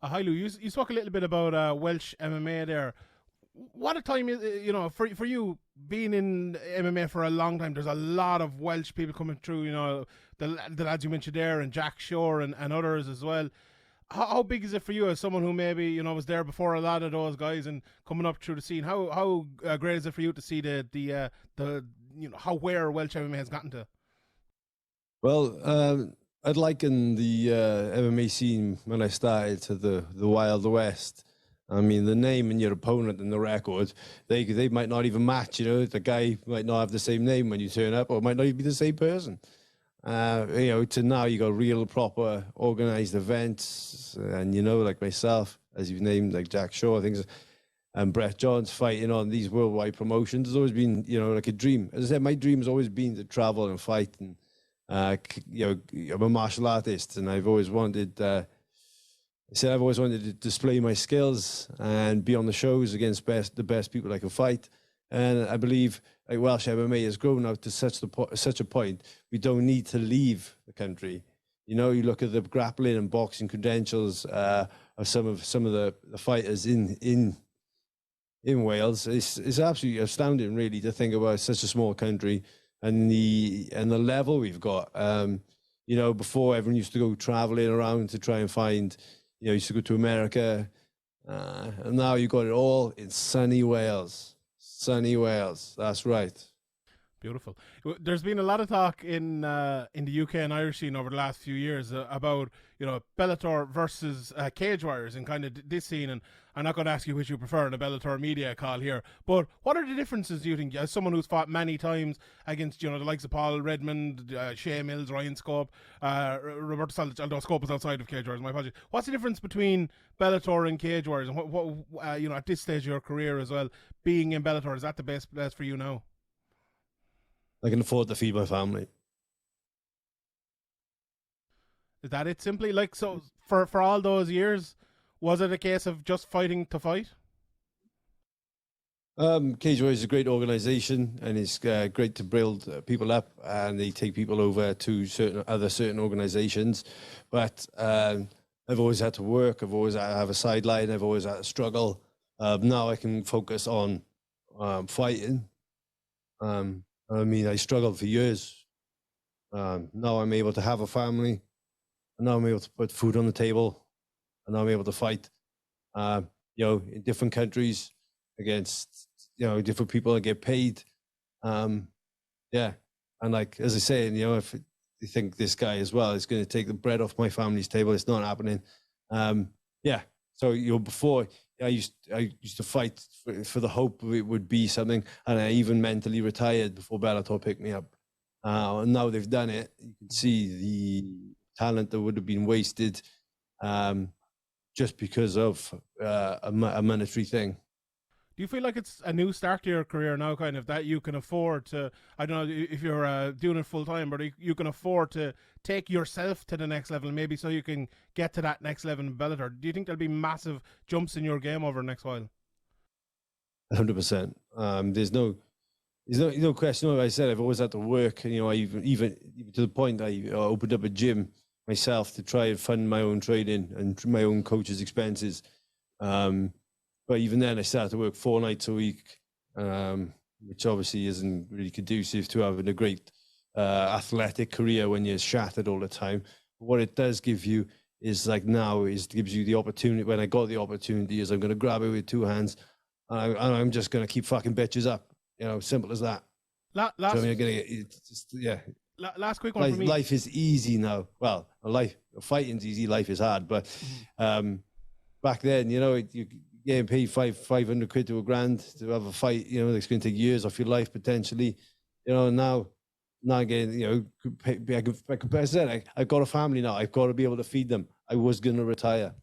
Hi, Lou. You spoke a little bit about Welsh MMA there. What a time, for you being in MMA for a long time. There's a lot of Welsh people coming through, the lads you mentioned there and Jack Shore and others as well. How big is it for you as someone who maybe, was there before a lot of those guys and coming up through the scene? How great is it for you to see how where Welsh MMA has gotten to? Well, I'd liken the MMA scene when I started to the Wild West. I mean, the name and your opponent and the record, they might not even match. The guy might not have the same name when you turn up, or might not even be the same person. To now you got real, proper, organized events, and like myself, as you've named, like Jack Shaw, things, and Brett Johns fighting on these worldwide promotions. It's always been, like a dream. As I said, my dream has always been to travel and fight, and I'm a martial artist, and I've always wanted. I've always wanted to display my skills and be on the shows against the best people I can fight. And I believe like Welsh MMA has grown out to such a point. We don't need to leave the country. You look at the grappling and boxing credentials of some of the fighters in Wales. It's absolutely astounding, really, to think about such a small country and the level we've got. Before everyone used to go traveling around to try and find. Used to go to America, and now you got it all in sunny Wales. Sunny Wales, that's right. Beautiful. There's been a lot of talk in the UK and Irish scene over the last few years about Bellator versus Cage Warriors and kind of this scene. And I'm not going to ask you which you prefer in a Bellator media call here, but what are the differences, do you think, as someone who's fought many times against the likes of Paul Redmond, Shea Mills, Ryan Scope, Roberto Saldic, although Scope is outside of Cage Warriors, my apologies. What's the difference between Bellator and Cage Warriors, and what at this stage of your career as well, being in Bellator, is that the best place for you now? I can afford to feed my family. Is that it simply? Like, so for all those years, was it a case of just fighting to fight? Cage Warriors is a great organization, and it's great to build people up, and they take people over to certain organizations. But I've always had to work. I've always had to have a sideline. I've always had to struggle. Now I can focus on fighting. I struggled for years. Now I'm able to have a family. And now I'm able to put food on the table. And now I'm able to fight, in different countries against, different people and get paid. And like, as I say, if you think this guy as well is going to take the bread off my family's table, it's not happening. So, before I used to fight for the hope it would be something, and I even mentally retired before Bellator picked me up. And now they've done it. You can see the talent that would have been wasted just because of a monetary thing. Do you feel like it's a new start to your career now, kind of, that you can afford to, I don't know if you're doing it full time, but you can afford to take yourself to the next level, maybe so you can get to that next level in Bellator? Do you think there'll be massive jumps in your game over the next while? 100%. There's no question. Like I said, I've always had to work. I even to the point I opened up a gym myself to try and fund my own training and my own coach's expenses. But even then, I started to work 4 nights a week, which obviously isn't really conducive to having a great athletic career when you're shattered all the time. But what it does give you is gives you the opportunity. When I got the opportunity, is I'm going to grab it with 2 hands, and I'm just going to keep fucking bitches up. Simple as that. Last quick one for me. Life is easy now. Well, fighting's easy. Life is hard. But back then, you getting paid 500 quid to £1,000 to have a fight. It's going to take years off your life potentially. Now again, I said, I've got a family now. I've got to be able to feed them. I was going to retire.